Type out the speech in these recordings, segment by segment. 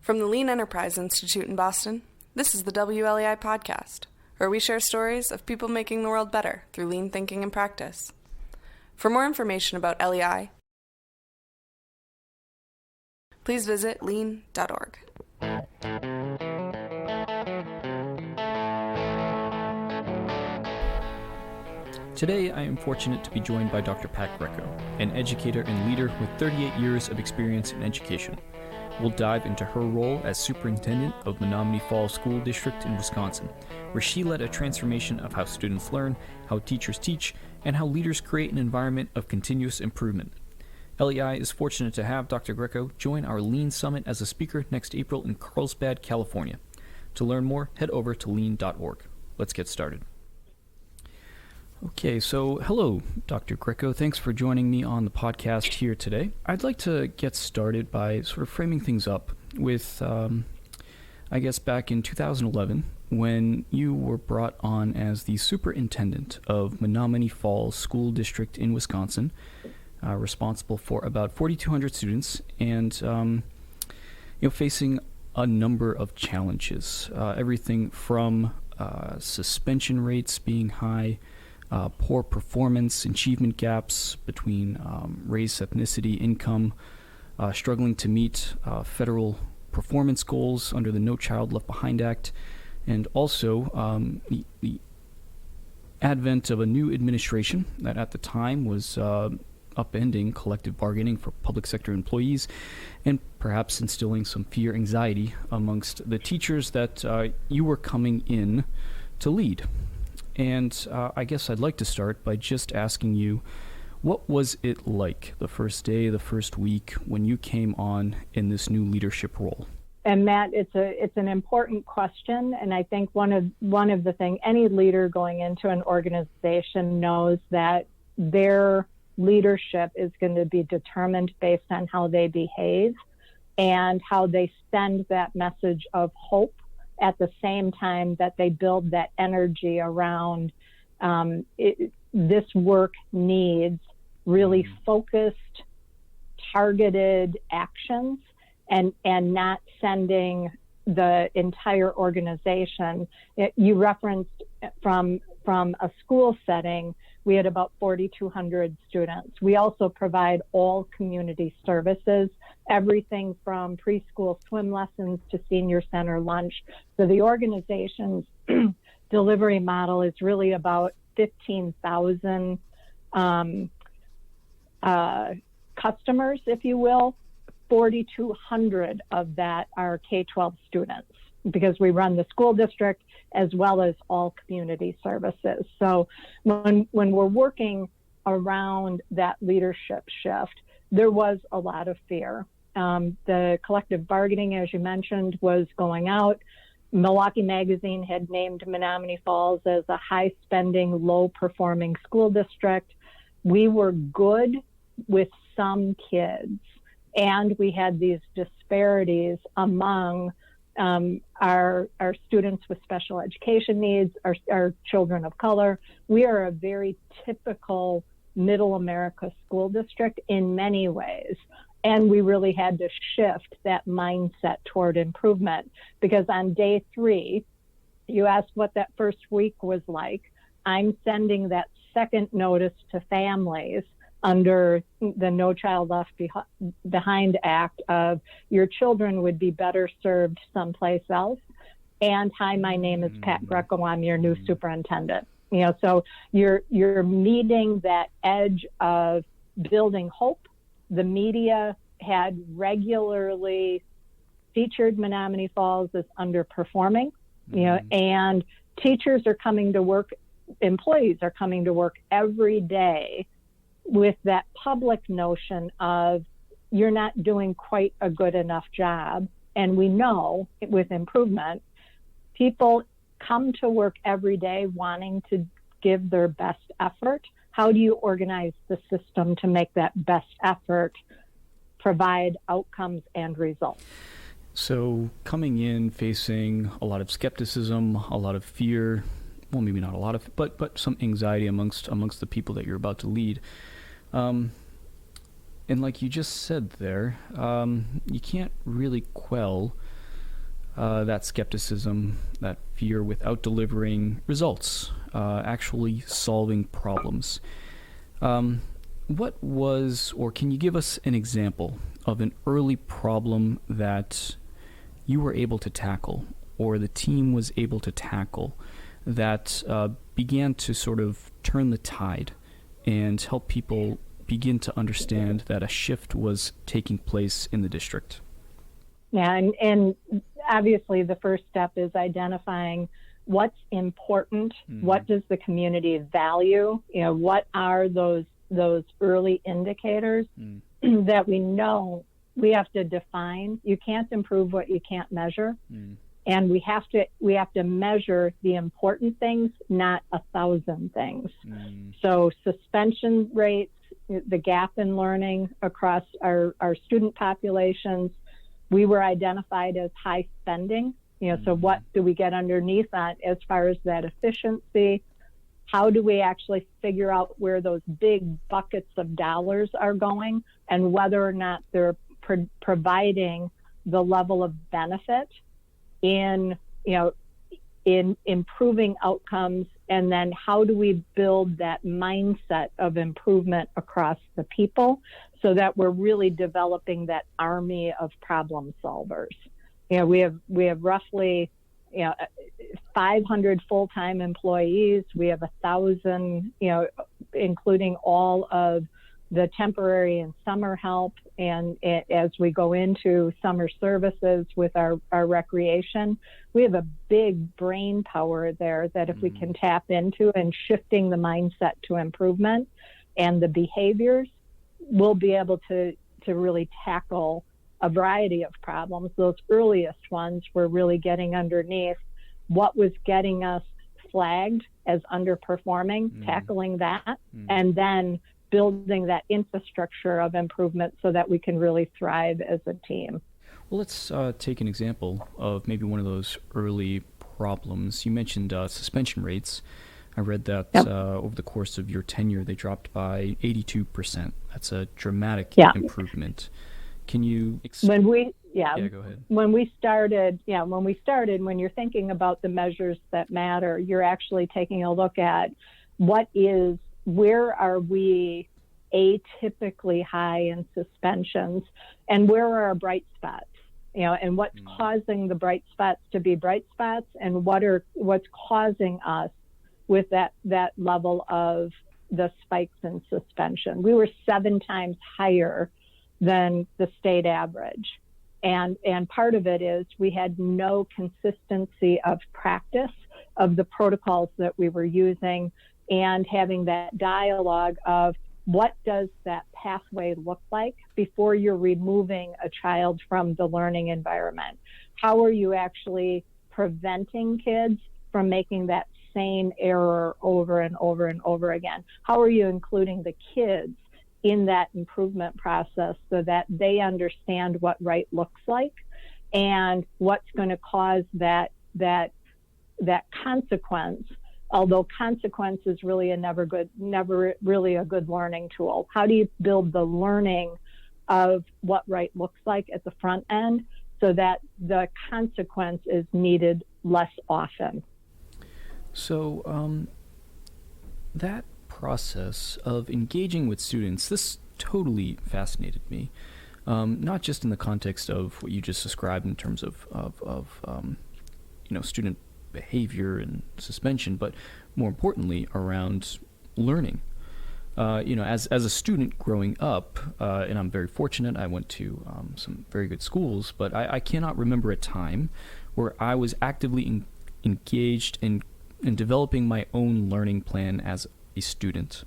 From the Lean Enterprise Institute in Boston, this is the WLEI podcast, where we share stories of people making the world better through lean thinking and practice. For more information about LEI, please visit lean.org. Today, I am fortunate to be joined by Dr. Pat Greco, an educator and leader with 38 years of experience in education. We'll dive into her role as superintendent of Menomonee Falls School District in Wisconsin, where she led a transformation of how students learn, how teachers teach, and how leaders create an environment of continuous improvement. LEI is fortunate to have Dr. Greco join our Lean Summit as a speaker next April in Carlsbad, California. To learn more, head over to lean.org. Let's get started. Okay, so hello, Dr. Greco. Thanks for joining me on the podcast here today. I'd like to get started by sort of framing things up with, I guess, back in 2011, when you were brought on as the superintendent of Menomonee Falls School District in Wisconsin, responsible for about 4,200 students, and facing a number of challenges, everything from suspension rates being high, poor performance, achievement gaps between race, ethnicity, income, struggling to meet federal performance goals under the No Child Left Behind Act, and also the advent of a new administration that at the time was upending collective bargaining for public sector employees and perhaps instilling some fear, anxiety amongst the teachers that you were coming in to lead. And I guess I'd like to start by just asking you, what was it like the first day, the first week when you came on in this new leadership role? And Matt, it's an important question, and I think one of the things any leader going into an organization knows that their leadership is going to be determined based on how they behave and how they send that message of hope at the same time that they build that energy around this work needs really focused, targeted actions and not sending the entire organization. You referenced from a school setting, we had about 4,200 students. We also provide all community services, everything from preschool swim lessons to senior center lunch. So the organization's delivery model is really about 15,000 customers, if you will. 4,200 of that are K-12 students because we run the school district as well as all community services. So when we're working around that leadership shift, there was a lot of fear. The collective bargaining, as you mentioned, was going out. Milwaukee Magazine had named Menomonee Falls as a high-spending, low-performing school district. We were good with some kids, and we had these disparities among our students with special education needs, our children of color. We are a very typical middle America school district in many ways. And we really had to shift that mindset toward improvement because on day 3, you asked what that first week was like. I'm sending that second notice to families under the No Child Left Behind Act of your children would be better served someplace else. And hi, my name is Pat Greco. I'm your new superintendent. So you're meeting that edge of building hope. The media had regularly featured Menomonee Falls as underperforming, and teachers are coming to work, employees are coming to work every day with that public notion of you're not doing quite a good enough job. And we know with improvement, people come to work every day wanting to give their best effort. How do you organize the system to make that best effort provide outcomes and results? So coming in, facing a lot of skepticism, a lot of fear, well, maybe not a lot of, but some anxiety amongst the people that you're about to lead. And like you just said there, you can't really quell that skepticism, that fear without delivering results, actually solving problems. What was, or can you give us an example of an early problem that you were able to tackle, or the team was able to tackle, that began to sort of turn the tide and help people begin to understand that a shift was taking place in the district? Yeah, and obviously the first step is identifying what's important, what does the community value, what are those early indicators that we know we have to define. You can't improve what you can't measure. And we have to measure the important things, not 1,000 things. So suspension rates, the gap in learning across our student populations, we were identified as high spending. So what do we get underneath that as far as that efficiency? How do we actually figure out where those big buckets of dollars are going and whether or not they're providing the level of benefit in improving outcomes? And then how do we build that mindset of improvement across the people so that we're really developing that army of problem solvers? We have roughly 500 full-time employees. We have 1,000, including all of the temporary and summer help. And as we go into summer services with our recreation, we have a big brain power there that if we can tap into and shifting the mindset to improvement and the behaviors, we'll be able to really tackle a variety of problems. Those earliest ones were really getting underneath what was getting us flagged as underperforming, tackling that, and then building that infrastructure of improvement so that we can really thrive as a team. Well, let's take an example of maybe one of those early problems. You mentioned suspension rates. I read that over the course of your tenure, they dropped by 82%. That's a dramatic improvement. Can you go ahead. When you're thinking about the measures that matter, you're actually taking a look at where are we atypically high in suspensions and where are our bright spots, and what's causing the bright spots to be bright spots and what's causing us with that level of the spikes in suspension. We were 7 times higher than the state average. And part of it is we had no consistency of practice of the protocols that we were using and having that dialogue of what does that pathway look like before you're removing a child from the learning environment? How are you actually preventing kids from making that same error over and over and over again? How are you including the kids in that improvement process so that they understand what right looks like and what's going to cause that consequence? Although consequence is really never really a good learning tool. How do you build the learning of what right looks like at the front end so that the consequence is needed less often? So that process of engaging with students, this totally fascinated me. Not just in the context of what you just described in terms of student behavior and suspension, but more importantly around learning. As a student growing up, and I'm very fortunate, I went to some very good schools, but I cannot remember a time where I was actively engaged in developing my own learning plan as a student.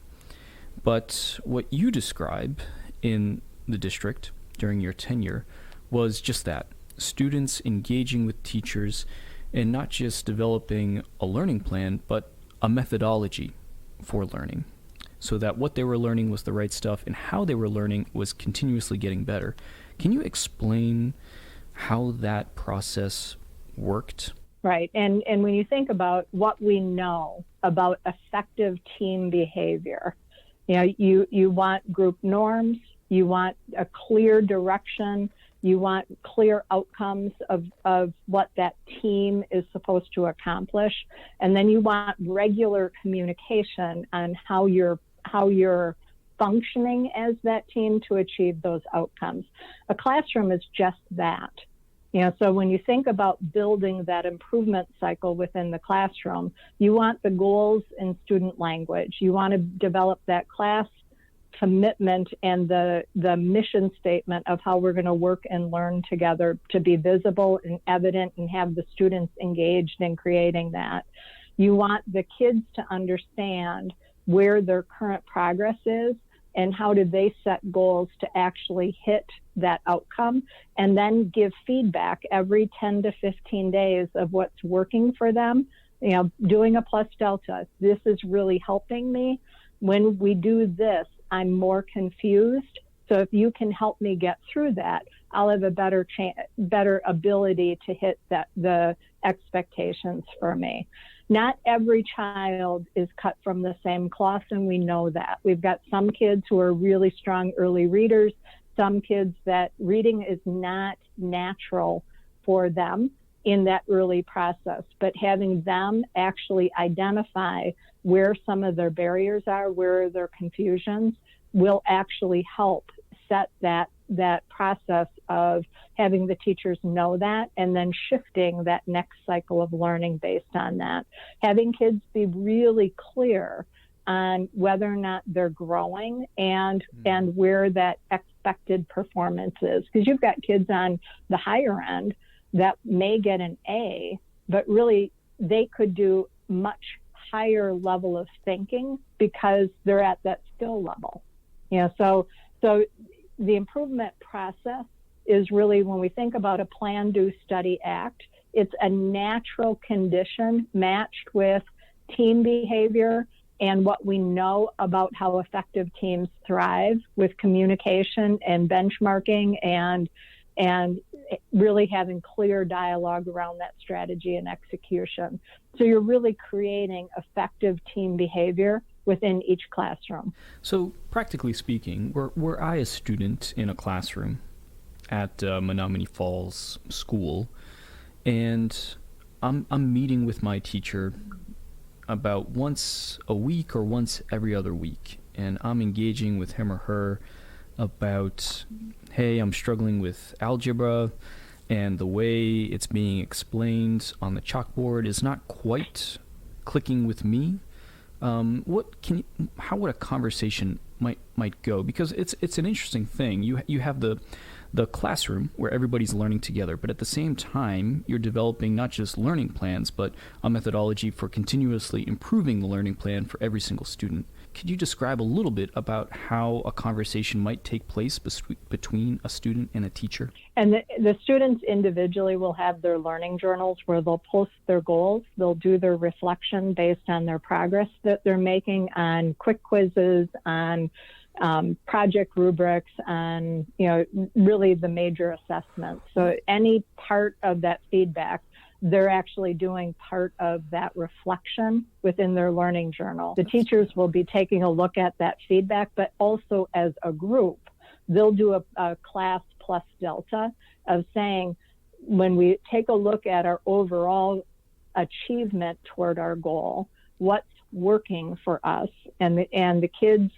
But what you describe in the district during your tenure was just that, students engaging with teachers and not just developing a learning plan, but a methodology for learning, so that what they were learning was the right stuff and how they were learning was continuously getting better. Can you explain how that process worked? Right. And when you think about what we know about effective team behavior, you want group norms, you want a clear direction, You want clear outcomes of what that team is supposed to accomplish. And then you want regular communication on how you're functioning as that team to achieve those outcomes. A classroom is just that. So when you think about building that improvement cycle within the classroom, you want the goals in student language. You want to develop that class commitment and the mission statement of how we're going to work and learn together to be visible and evident and have the students engaged in creating that. You want the kids to understand where their current progress is and how do they set goals to actually hit that outcome, and then give feedback every 10 to 15 days of what's working for them. Doing a plus delta. This is really helping me. When we do this, I'm more confused. So if you can help me get through that, I'll have a better ability to hit the expectations for me. Not every child is cut from the same cloth, and we know that. We've got some kids who are really strong early readers, some kids that reading is not natural for them in that early process, but having them actually identify where some of their barriers are, where their confusions, will actually help set that process of having the teachers know that and then shifting that next cycle of learning based on that. Having kids be really clear on whether or not they're growing and where that expected performance is. Because you've got kids on the higher end that may get an A, but really they could do much higher level of thinking because they're at that skill level. So the improvement process is really, when we think about a plan, do, study, act, it's a natural condition matched with team behavior and what we know about how effective teams thrive with communication and benchmarking and really having clear dialogue around that strategy and execution. So you're really creating effective team behavior within each classroom. So practically speaking, were I a student in a classroom at Menomonee Falls School, and I'm meeting with my teacher about once a week or once every other week, and I'm engaging with him or her about, hey, I'm struggling with algebra, and the way it's being explained on the chalkboard is not quite clicking with me. How would a conversation might go? Because it's an interesting thing. You have the classroom where everybody's learning together, but at the same time, you're developing not just learning plans, but a methodology for continuously improving the learning plan for every single student. Could you describe a little bit about how a conversation might take place between a student and a teacher? And the students individually will have their learning journals where they'll post their goals. They'll do their reflection based on their progress that they're making on quick quizzes, on project rubrics, on really the major assessments. So any part of that feedback, they're actually doing part of that reflection within their learning journal. The teachers will be taking a look at that feedback, but also as a group, they'll do a class plus delta of saying, when we take a look at our overall achievement toward our goal, what's working for us, and the kids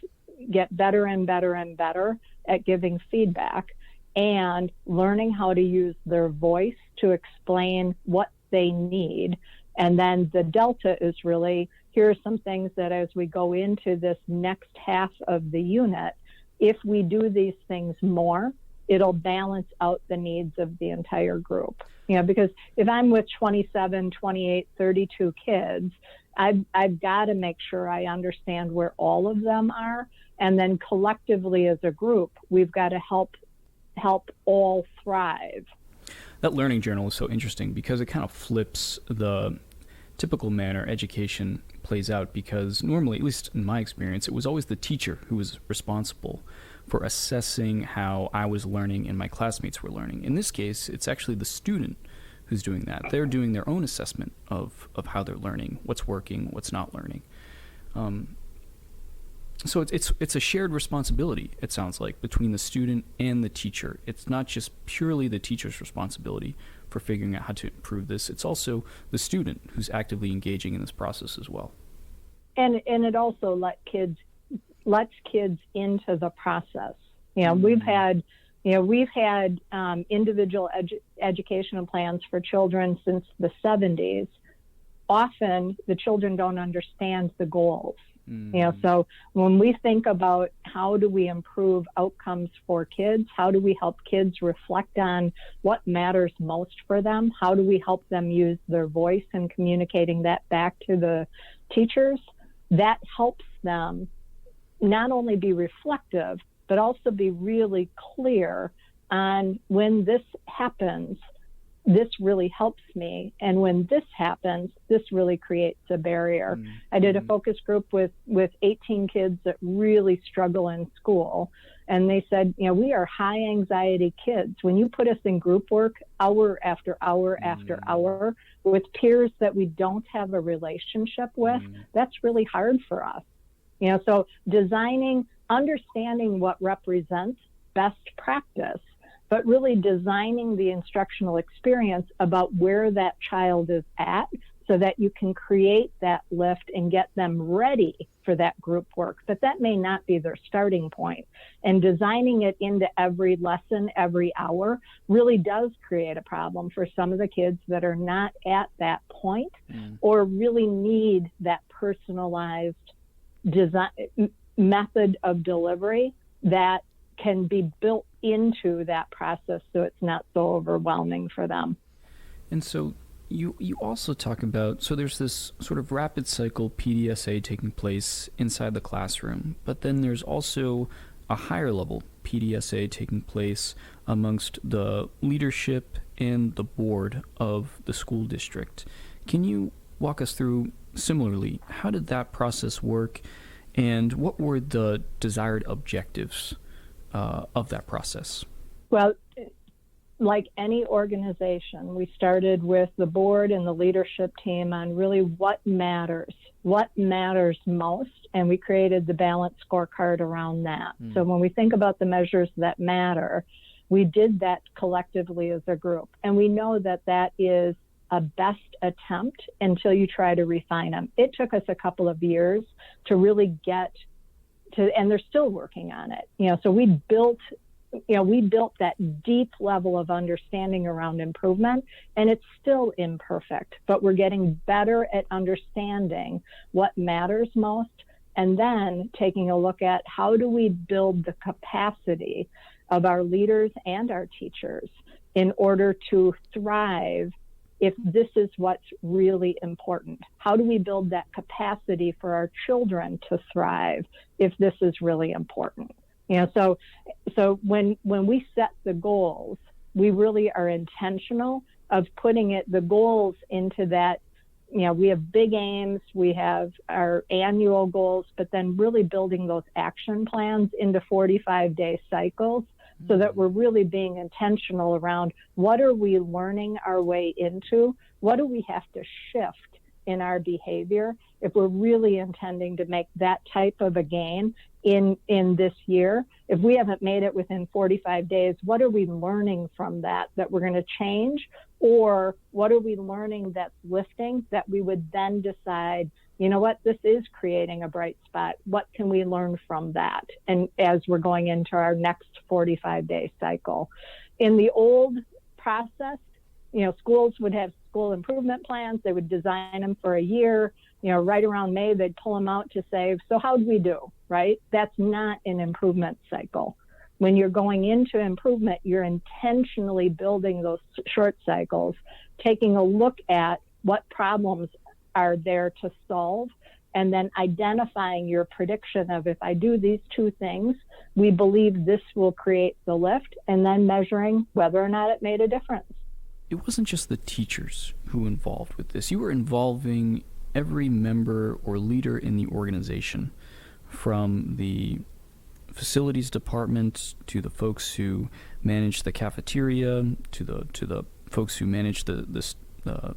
get better and better and better at giving feedback and learning how to use their voice to explain what they need. And then the delta is really, here are some things that as we go into this next half of the unit, if we do these things more, it'll balance out the needs of the entire group. Because if I'm with 27, 28, 32 kids, I've got to make sure I understand where all of them are. And then collectively as a group, we've got to help all thrive. That learning journal is so interesting because it kind of flips the typical manner education plays out, because normally, at least in my experience, it was always the teacher who was responsible for assessing how I was learning and my classmates were learning. In this case, it's actually the student who's doing that. They're doing their own assessment of how they're learning, what's working, what's not learning. So it's a shared responsibility, it sounds like, between the student and the teacher. It's not just purely the teacher's responsibility for figuring out how to improve this. It's also the student who's actively engaging in this process as well. And it also lets kids into the process. We've had individual educational plans for children since the 70s. Often the children don't understand the goals. So when we think about how do we improve outcomes for kids, how do we help kids reflect on what matters most for them, how do we help them use their voice in communicating that back to the teachers, that helps them not only be reflective, but also be really clear on when this happens, this really helps me. And when this happens, this really creates a barrier. I did a focus group with 18 kids that really struggle in school. And they said, we are high anxiety kids. When you put us in group work hour after hour after hour with peers that we don't have a relationship with, that's really hard for us. So understanding what represents best practice, but really designing the instructional experience about where that child is at so that you can create that lift and get them ready for that group work. But that may not be their starting point. And designing it into every lesson, every hour, really does create a problem for some of the kids that are not at that point or really need that personalized design method of delivery that can be built into that process so it's not so overwhelming for them. And so you also talk about, so there's this sort of rapid cycle PDCA taking place inside the classroom, but then there's also a higher level PDCA taking place amongst the leadership and the board of the school district. Can you walk us through, similarly, how did that process work, and what were the desired objectives of that process? Well, like any organization, we started with the board and the leadership team on really what matters most, and we created the balanced scorecard around that. So when we think about the measures that matter, we did that collectively as a group, and we know that that is a best attempt until you try to refine them. It took us a couple of years to really get to, and they're still working on it. So we built that deep level of understanding around improvement, and it's still imperfect, but we're getting better at understanding what matters most, and then taking a look at how do we build the capacity of our leaders and our teachers in order to thrive if this is what's really important. How do we build that capacity for our children to thrive if this is really important? So when we set the goals, we really are intentional of putting the goals into that. We have big aims, we have our annual goals, but then really building those action plans into 45-day cycles so that we're really being intentional around what are we learning our way into, what do we have to shift in our behavior if we're really intending to make that type of a gain in this year. If we haven't made it within 45 days, what are we learning from that we're going to change? Or what are we learning that's lifting that we would then decide, this is creating a bright spot. What can we learn from that? And as we're going into our next 45-day cycle. In the old process, schools would have school improvement plans. They would design them for a year. Right around May, they'd pull them out to say, so how'd we do, right? That's not an improvement cycle. When you're going into improvement, you're intentionally building those short cycles, taking a look at what problems are there to solve, and then identifying your prediction of if I do these two things, we believe this will create the lift, and then measuring whether or not it made a difference. It wasn't just the teachers who were involved with this. You were involving every member or leader in the organization, from the facilities department to the folks who manage the cafeteria to the folks who manage the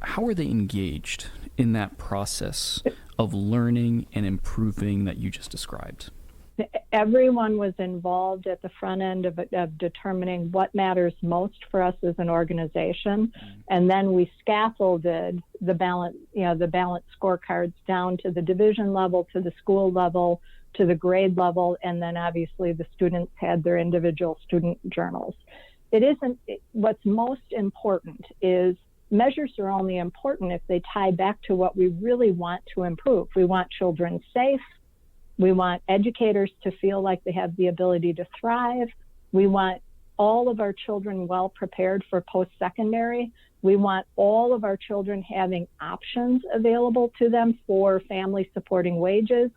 how are they engaged in that process of learning and improving that you just described? Everyone was involved at the front end of determining what matters most for us as an organization, and then we scaffolded the balance scorecards down to the division level, to the school level, to the grade level, and then obviously the students had their individual student journals. What's most important is measures are only important if they tie back to what we really want to improve. We want children safe. We want educators to feel like they have the ability to thrive. We want all of our children well prepared for post-secondary. We want all of our children having options available to them for family supporting wages,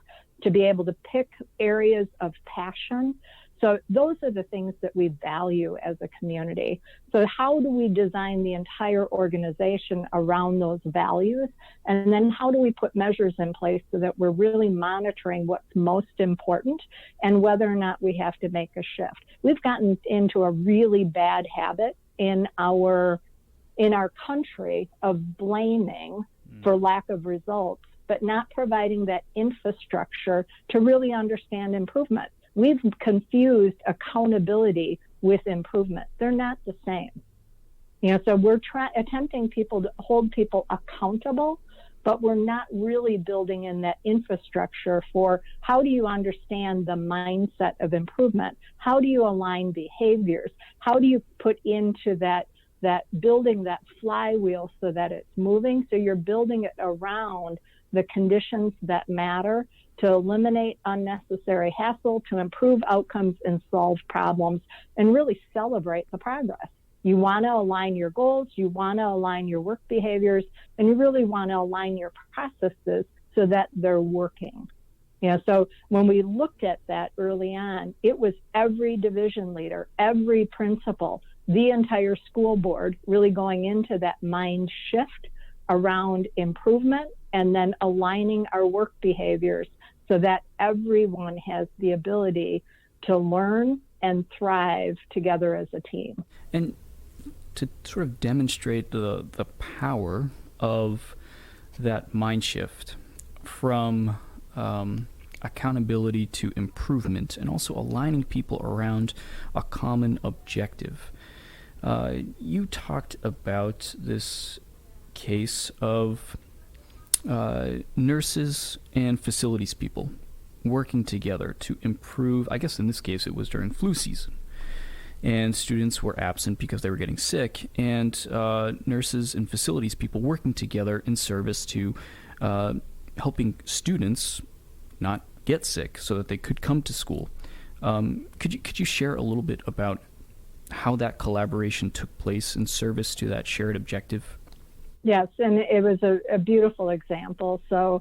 to be able to pick areas of passion. So those are the things that we value as a community. So how do we design the entire organization around those values? And then how do we put measures in place so that we're really monitoring what's most important and whether or not we have to make a shift? We've gotten into a really bad habit in our country of blaming for lack of results, but not providing that infrastructure to really understand improvement. We've confused accountability with improvement. They're not the same. So we're attempting to hold people accountable, but we're not really building in that infrastructure for how do you understand the mindset of improvement? How do you align behaviors? How do you put into that building that flywheel so that it's moving? So you're building it around the conditions that matter, to eliminate unnecessary hassle, to improve outcomes and solve problems, and really celebrate the progress. You want to align your goals, you want to align your work behaviors, and you really want to align your processes so that they're working. So when we looked at that early on, it was every division leader, every principal, the entire school board really going into that mind shift around improvement and then aligning our work behaviors so that everyone has the ability to learn and thrive together as a team. And to sort of demonstrate the power of that mind shift from accountability to improvement, and also aligning people around a common objective. You talked about this case of nurses and facilities people working together to improve. I guess in this case it was during flu season, and students were absent because they were getting sick, and nurses and facilities people working together in service to helping students not get sick so that they could come to school. Could you share a little bit about how that collaboration took place in service to that shared objective? Yes, and it was a beautiful example. So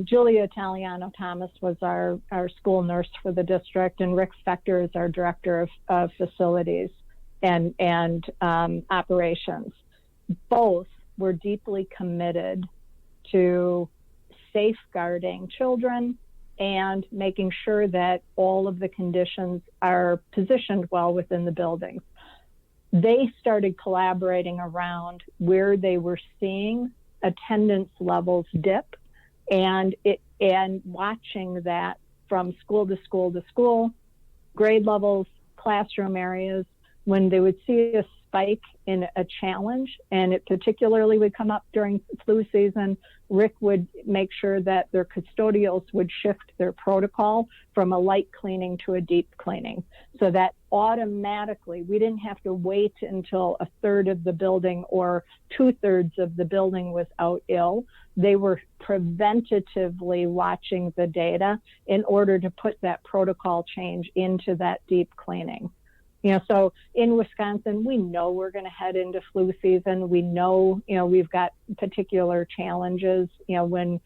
Julia Italiano-Thomas was our school nurse for the district, and Rick Spector is our director of facilities and operations. Both were deeply committed to safeguarding children and making sure that all of the conditions are positioned well within the buildings. They started collaborating around where they were seeing attendance levels dip, and watching that from school to school to school, grade levels, classroom areas. When they would see a spike in a challenge, and it particularly would come up during flu season, Rick would make sure that their custodials would shift their protocol from a light cleaning to a deep cleaning, so that automatically we didn't have to wait until a third of the building or 2/3 of the building was out ill. They were preventatively watching the data in order to put that protocol change into that deep cleaning. So in Wisconsin, we know we're going to head into flu season. We know, we've got particular challenges. When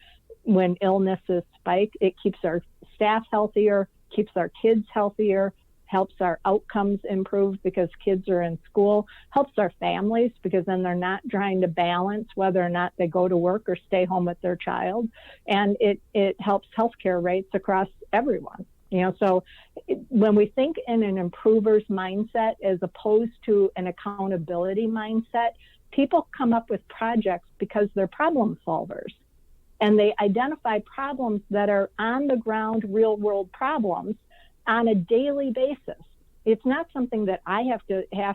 illnesses spike, it keeps our staff healthier, keeps our kids healthier, helps our outcomes improve because kids are in school, helps our families because then they're not trying to balance whether or not they go to work or stay home with their child. And it helps healthcare rates across everyone. So when we think in an improver's mindset as opposed to an accountability mindset, People come up with projects because they're problem solvers, and they identify problems that are on the ground, real world problems on a daily basis. It's not something that I have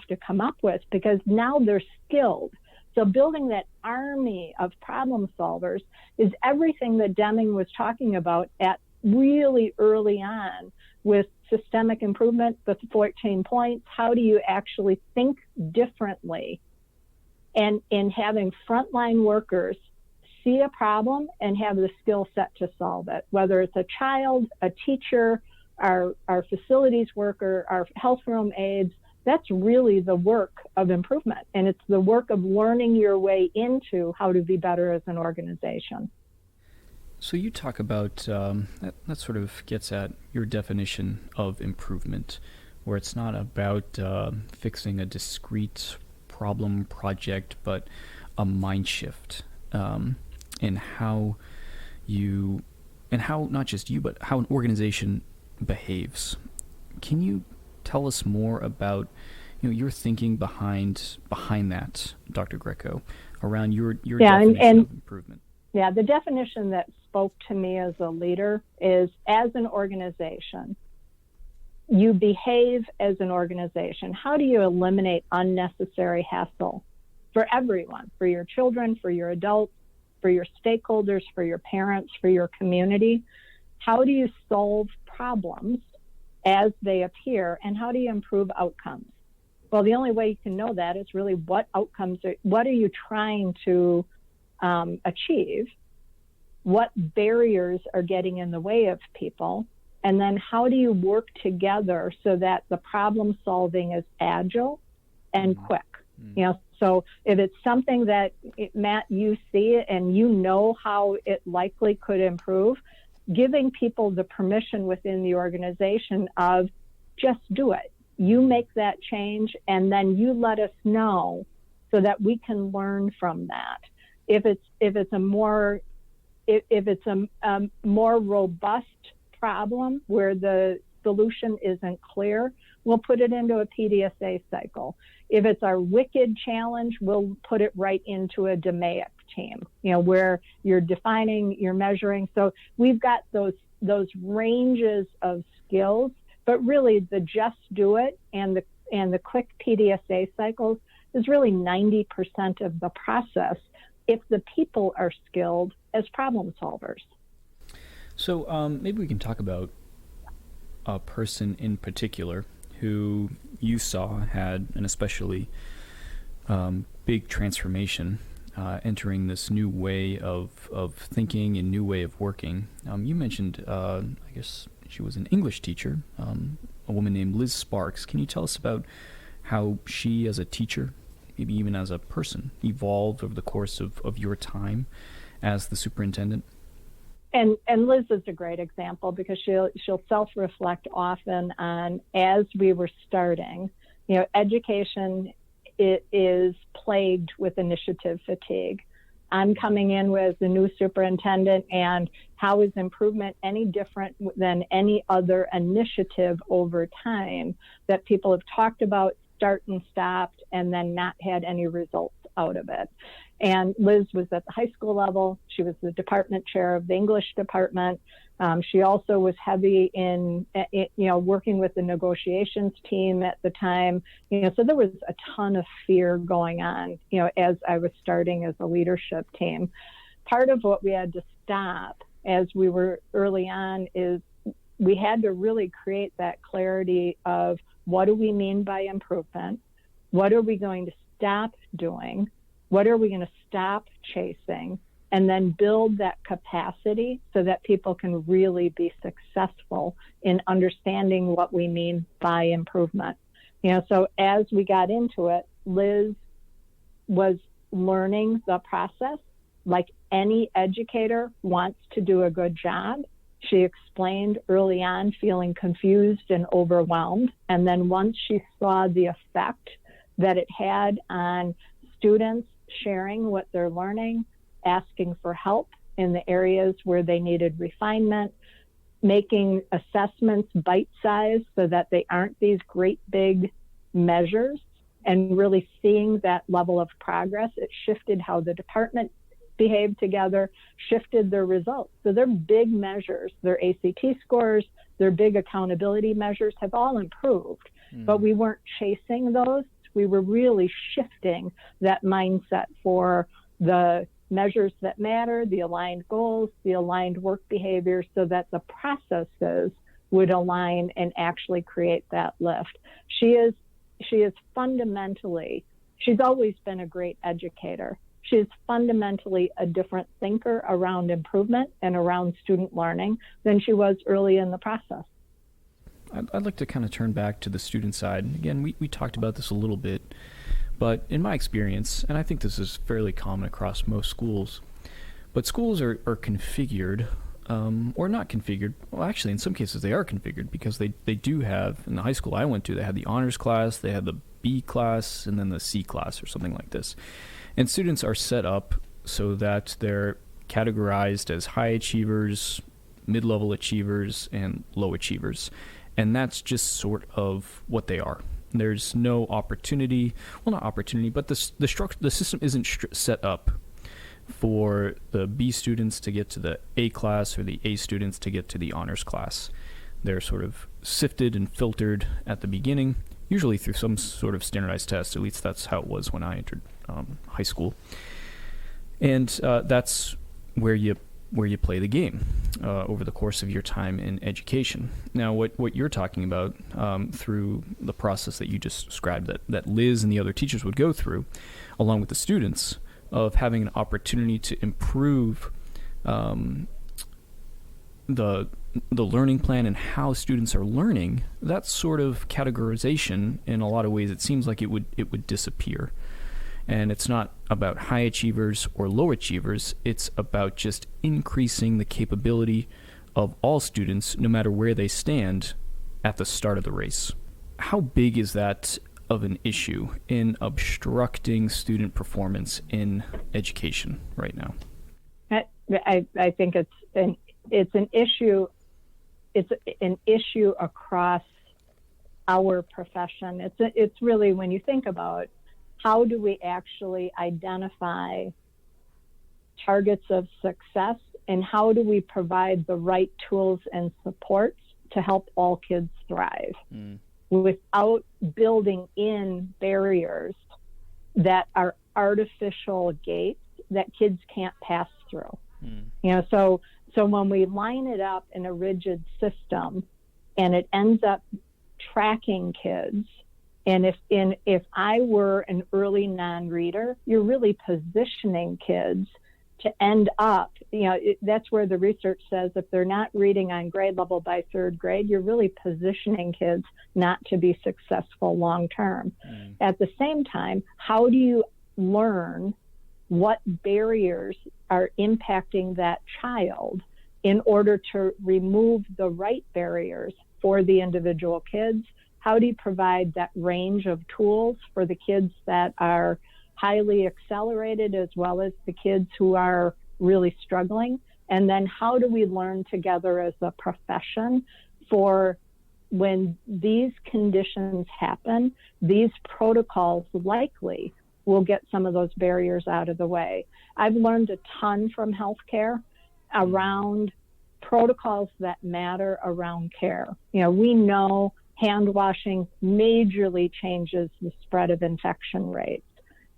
to come up with, because now they're skilled. So building that army of problem solvers is everything that Deming was talking about at really early on with systemic improvement, the 14 points. How do you actually think differently? And in having frontline workers see a problem and have the skill set to solve it, whether it's a child, a teacher, our facilities worker, our health room aides. That's really the work of improvement. And it's the work of learning your way into how to be better as an organization. So you talk about, that sort of gets at your definition of improvement, where it's not about fixing a discrete problem project, but a mind shift in how not just you, but how an organization behaves. Can you tell us more about your thinking behind that, Dr. Greco, around your definition of improvement? Yeah, the definition that spoke to me as a leader is, as an organization, you behave as an organization. How do you eliminate unnecessary hassle for everyone, for your children, for your adults, for your stakeholders, for your parents, for your community? How do you solve problems as they appear, and how do you improve outcomes? Well, the only way you can know that is really what are you trying to achieve? What barriers are getting in the way of people? And then how do you work together so that the problem solving is agile and quick? So if it's something that, Matt, you see it and you know how it likely could improve, giving people the permission within the organization of just do it. You make that change, and then you let us know so that we can learn from that. If it's a more robust problem where the solution isn't clear, we'll put it into a PDCA cycle. If it's our wicked challenge, we'll put it right into a DMAIC team, where you're defining, you're measuring. So we've got those ranges of skills, but really the just do it and the quick PDCA cycles is really 90% of the process if the people are skilled as problem solvers. So maybe we can talk about a person in particular who you saw had an especially big transformation, entering this new way of thinking and new way of working. You mentioned, I guess she was an English teacher, a woman named Liz Sparks. Can you tell us about how she as a teacher, maybe even as a person, evolved over the course of your time as the superintendent? And Liz is a great example, because she'll self-reflect often on, as we were starting, education is plagued with initiative fatigue. I'm coming in with the new superintendent, and how is improvement any different than any other initiative over time that people have talked about, start and stopped, and then not had any results out of it. And Liz was at the high school level. She was the department chair of the English department. She also was heavy in working with the negotiations team at the time. So there was a ton of fear going on, as I was starting as a leadership team. Part of what we had to stop as we were early on is we had to really create that clarity of, what do we mean by improvement? What are we going to stop doing? What are we going to stop chasing? And then build that capacity so that people can really be successful in understanding what we mean by improvement. So as we got into it, Liz was learning the process. Like any educator wants to do a good job. She explained early on feeling confused and overwhelmed. And then once she saw the effect that it had on students sharing what they're learning, asking for help in the areas where they needed refinement, making assessments bite-sized so that they aren't these great big measures, and really seeing that level of progress. It shifted how the department behaved together, shifted their results. So their big measures, their ACT scores, their big accountability measures have all improved, but we weren't chasing those. We were really shifting that mindset for the measures that matter, the aligned goals, the aligned work behaviors, so that the processes would align and actually create that lift. She is fundamentally, she's always been a great educator. She is fundamentally a different thinker around improvement and around student learning than she was early in the process. I'd like to kind of turn back to the student side. Again, we talked about this a little bit, but in my experience, and I think this is fairly common across most schools, but schools are configured, or not configured. Well, actually, in some cases, they are configured because they do have, in the high school I went to, they had the honors class, they had the B class, and then the C class or something like this. And students are set up so that they're categorized as high achievers, mid-level achievers, and low achievers. And that's just sort of what they are. There's no opportunity, well, not opportunity, but the system isn't set up for the B students to get to the A class or the A students to get to the honors class. They're sort of sifted and filtered at the beginning, usually through some sort of standardized test. At least that's how it was when I entered high school. And that's where you play the game over the course of your time in education. Now, what you're talking about through the process that you just described, that Liz and the other teachers would go through, along with the students, of having an opportunity to improve the learning plan and how students are learning, that sort of categorization, in a lot of ways, it seems like it would disappear. And it's not about high achievers or low achievers. It's about just increasing the capability of all students, no matter where they stand at the start of the race. How big is that of an issue in obstructing student performance in education right now? I think it's an issue. It's an issue across our profession. It's really, when you think about how do we actually identify targets of success, and how do we provide the right tools and supports to help all kids thrive without building in barriers that are artificial gates that kids can't pass through. So when we line it up in a rigid system and it ends up tracking kids, and if I were an early non-reader, you're really positioning kids to end up, that's where the research says if they're not reading on grade level by third grade, you're really positioning kids not to be successful long term. At the same time, how do you learn what barriers are impacting that child in order to remove the right barriers for the individual kids? How do you provide that range of tools for the kids that are highly accelerated as well as the kids who are really struggling? And then how do we learn together as a profession for when these conditions happen, these protocols likely will get some of those barriers out of the way. I've learned a ton from healthcare around protocols that matter around care. We know hand washing majorly changes the spread of infection rates.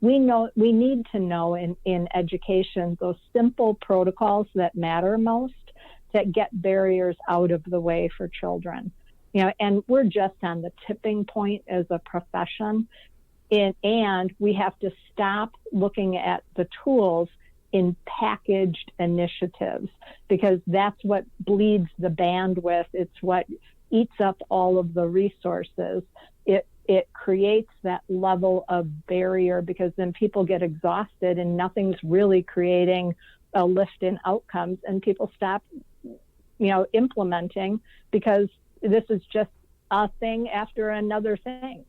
We need to know in education those simple protocols that matter most that get barriers out of the way for children. And we're just on the tipping point as a profession. And we have to stop looking at the tools in packaged initiatives, because that's what bleeds the bandwidth. It's what eats up all of the resources. It creates that level of barrier, because then people get exhausted and nothing's really creating a lift in outcomes, and people stop, implementing, because this is just a thing after another thing.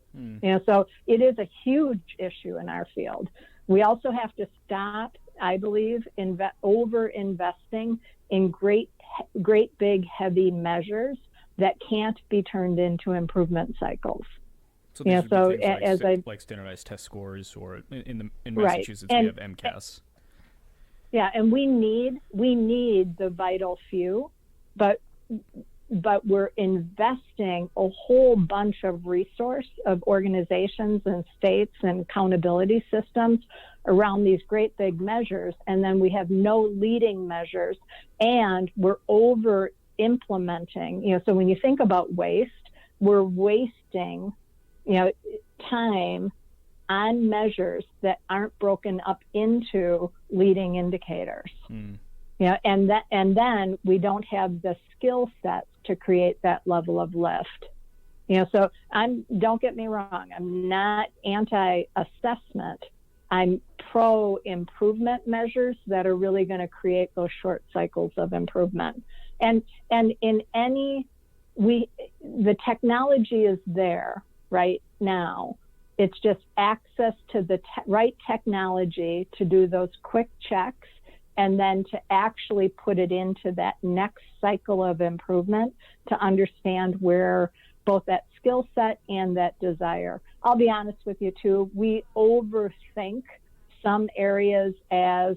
So it is a huge issue in our field. We also have to stop, I believe, over investing in great big heavy measures that can't be turned into improvement cycles. So these would so be things as like standardized test scores, or in right. Massachusetts we have MCAS. Yeah, and we need the vital few, but we're investing a whole bunch of resource of organizations and states and accountability systems around these great big measures, and then we have no leading measures, and we're over implementing. So when you think about waste, we're wasting time on measures that aren't broken up into leading indicators. And then we don't have the skill sets to create that level of lift. So don't get me wrong, I'm not anti-assessment. I'm pro improvement measures that are really going to create those short cycles of improvement. And in the technology is there right now. It's just access to the right technology to do those quick checks, and then to actually put it into that next cycle of improvement to understand where both that skill set and that desire. I'll be honest with you too, we overthink some areas as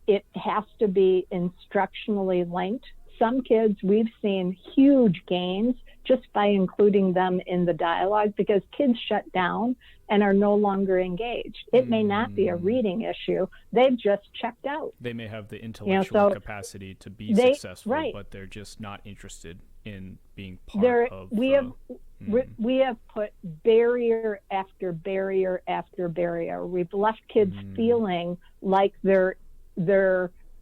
it has to be instructionally linked. Some kids, we've seen huge gains just by including them in the dialogue, because kids shut down and are no longer engaged. It may not be a reading issue. They've just checked out. They may have the intellectual capacity to be successful, right. but they're just not interested in being part of. We have put barrier after barrier after barrier. We've left kids feeling like they're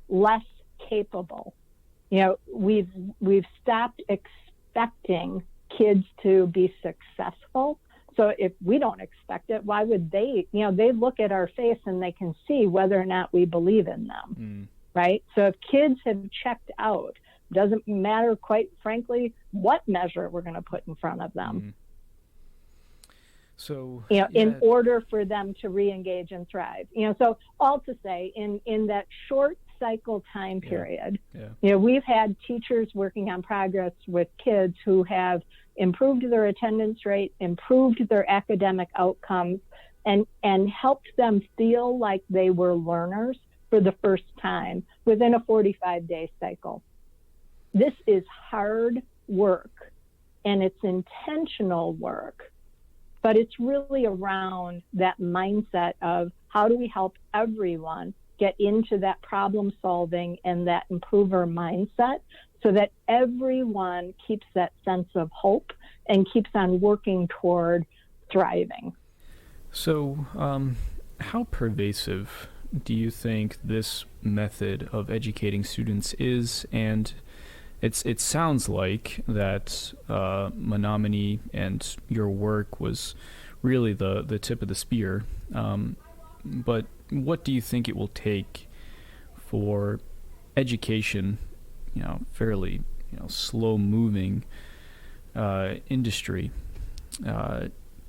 less capable. We've stopped expecting kids to be successful. So if we don't expect it, why would they? They look at our face and they can see whether or not we believe in them, right? So if kids have checked out, doesn't matter, quite frankly, what measure we're going to put in front of them. So in order for them to re-engage and thrive. So all to say, in that short cycle time period, we've had teachers working on progress with kids who have improved their attendance rate, improved their academic outcomes, and helped them feel like they were learners for the first time within a 45-day cycle. This is hard work, and it's intentional work, but it's really around that mindset of how do we help everyone get into that problem solving and that improver mindset, so that everyone keeps that sense of hope and keeps on working toward thriving. So how pervasive do you think this method of educating students is? And it sounds like that Menomonee and your work was really the tip of the spear. But what do you think it will take for education, fairly slow-moving industry,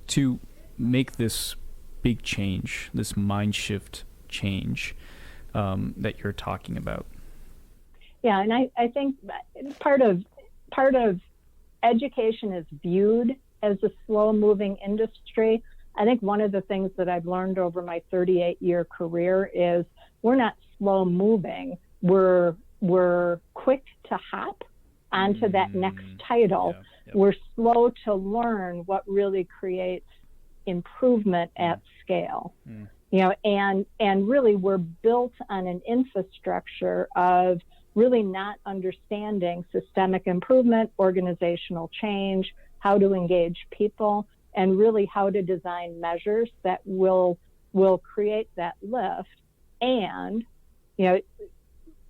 to make this big change, this mind shift change that you're talking about? Yeah, and I think part of education is viewed as a slow-moving industry. I think one of the things that I've learned over my 38-year career is we're not slow-moving. We're quick to hop onto that next title. We're slow to learn what really creates improvement at scale. And really we're built on an infrastructure of really not understanding systemic improvement, organizational change, how to engage people, and really how to design measures that will create that lift. And,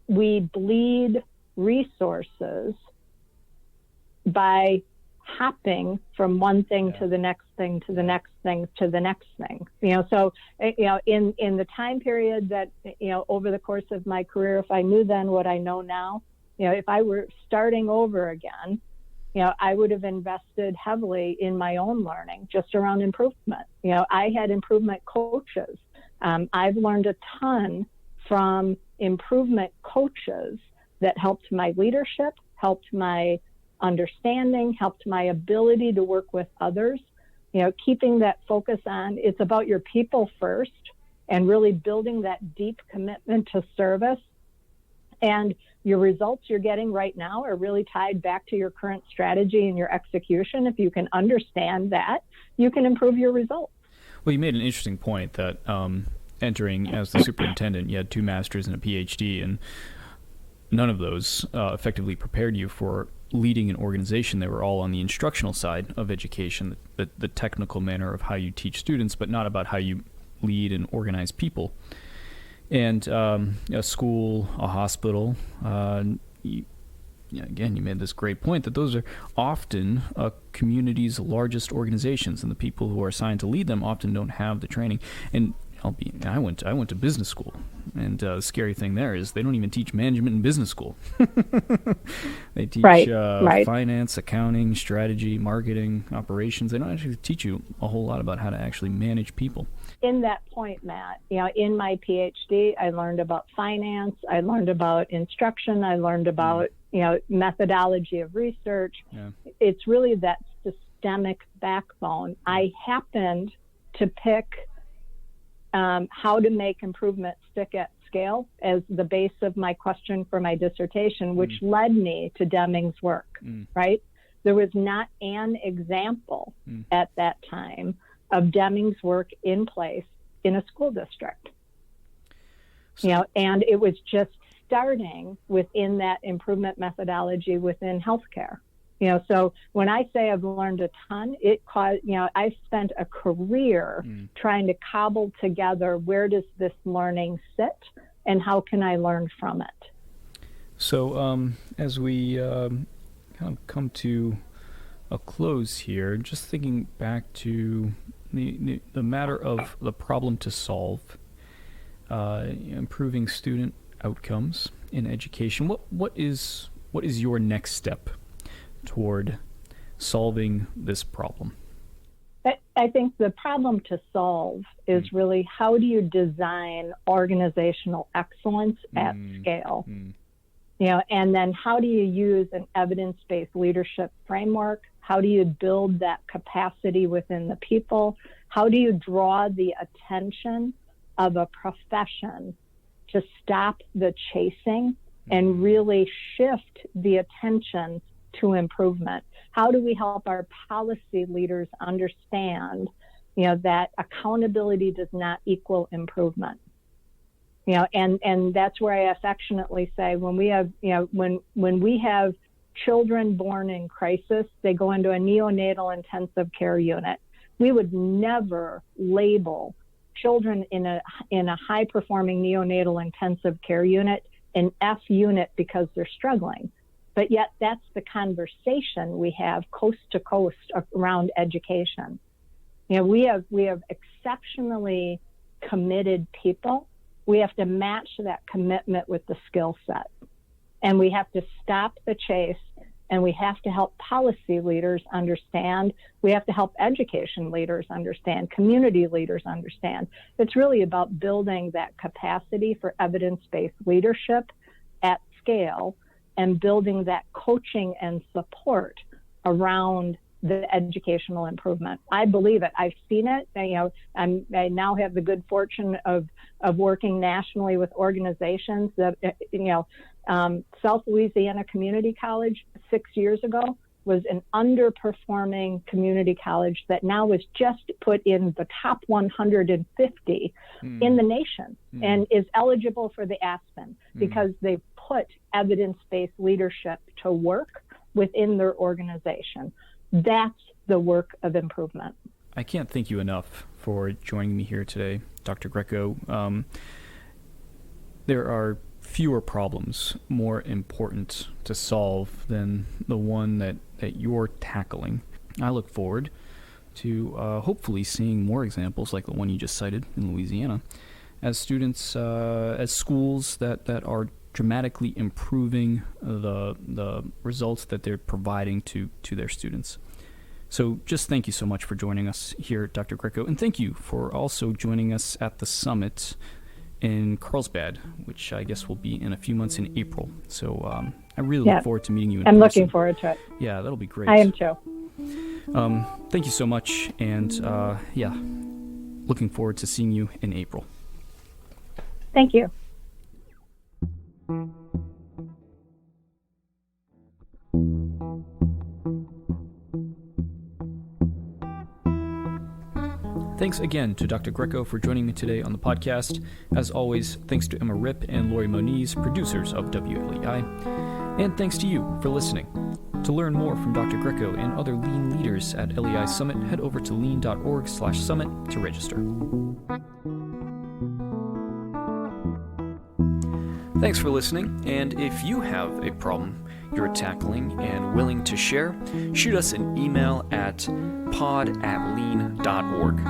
we bleed resources by hopping from one thing to the next thing, to the next thing, to the next thing. So, in the time period that, over the course of my career, if I knew then what I know now, if I were starting over again, I would have invested heavily in my own learning just around improvement. I had improvement coaches. I've learned a ton from improvement coaches that helped my leadership, helped my understanding, helped my ability to work with others. keeping that focus on, it's about your people first and really building that deep commitment to service. And your results you're getting right now are really tied back to your current strategy and your execution. If you can understand that, you can improve your results. Well, you made an interesting point that entering as the superintendent, you had 2 masters and a PhD, and none of those effectively prepared you for leading an organization. They were all on the instructional side of education, the technical manner of how you teach students, but not about how you lead and organize people. And a school, a hospital, again, you made this great point that those are often a community's largest organizations, and the people who are assigned to lead them often don't have the training. And I went to business school, and the scary thing there is they don't even teach management in business school. They teach finance, accounting, strategy, marketing, operations. They don't actually teach you a whole lot about how to actually manage people. In that point, Matt, in my PhD, I learned about finance, I learned about instruction, I learned about, methodology of research. Yeah. It's really that systemic backbone. I happened to pick how to make improvement stick at scale as the base of my question for my dissertation, which led me to Deming's work, right? There was not an example at that time of Deming's work in place in a school district. And it was just starting within that improvement methodology within healthcare. So when I say I've learned a ton, I've spent a career trying to cobble together where does this learning sit and how can I learn from it. So as we kind of come to a close here, just thinking back to the matter of the problem to solve, improving student outcomes in education. What is your next step toward solving this problem? I think the problem to solve is really how do you design organizational excellence at scale? And then how do you use an evidence-based leadership framework? How do you build that capacity within the people? How do you draw the attention of a profession to stop the chasing and really shift the attention to improvement? How do we help our policy leaders understand, that accountability does not equal improvement? And that's where I affectionately say when we have, when we have children born in crisis, they go into a neonatal intensive care unit. We would never label children in a high performing neonatal intensive care unit an F unit because they're struggling. But yet that's the conversation we have coast to coast around education. We have exceptionally committed people. We have to match that commitment with the skill set. And we have to stop the chase, and we have to help policy leaders understand. We have to help education leaders understand, community leaders understand. It's really about building that capacity for evidence-based leadership at scale and building that coaching and support around the educational improvement. I believe it. I've seen it. I now have the good fortune of working nationally with organizations that, South Louisiana Community College 6 years ago was an underperforming community college that now was just put in the top 150 in the nation and is eligible for the Aspen because they put evidence-based leadership to work within their organization. That's the work of improvement. I can't thank you enough for joining me here today, Dr. Greco. There are fewer problems more important to solve than the one that you're tackling. I look forward to hopefully seeing more examples like the one you just cited in Louisiana as students, as schools that are dramatically improving the results that they're providing to their students. So just thank you so much for joining us here, Dr. Greco, and thank you for also joining us at the summit in Carlsbad, which I guess will be in a few months in April. So I really look forward to meeting you in person. I'm looking forward to it. Yeah, that'll be great. I am too. Thank you so much, and looking forward to seeing you in April. Thank you. Thanks again to Dr. Greco for joining me today on the podcast. As always, thanks to Emma Ripp and Lori Moniz, producers of WLEI. And thanks to you for listening. To learn more from Dr. Greco and other Lean leaders at LEI Summit, head over to lean.org/summit to register. Thanks for listening, and if you have a problem you're tackling and willing to share, shoot us an email at pod@lean.org.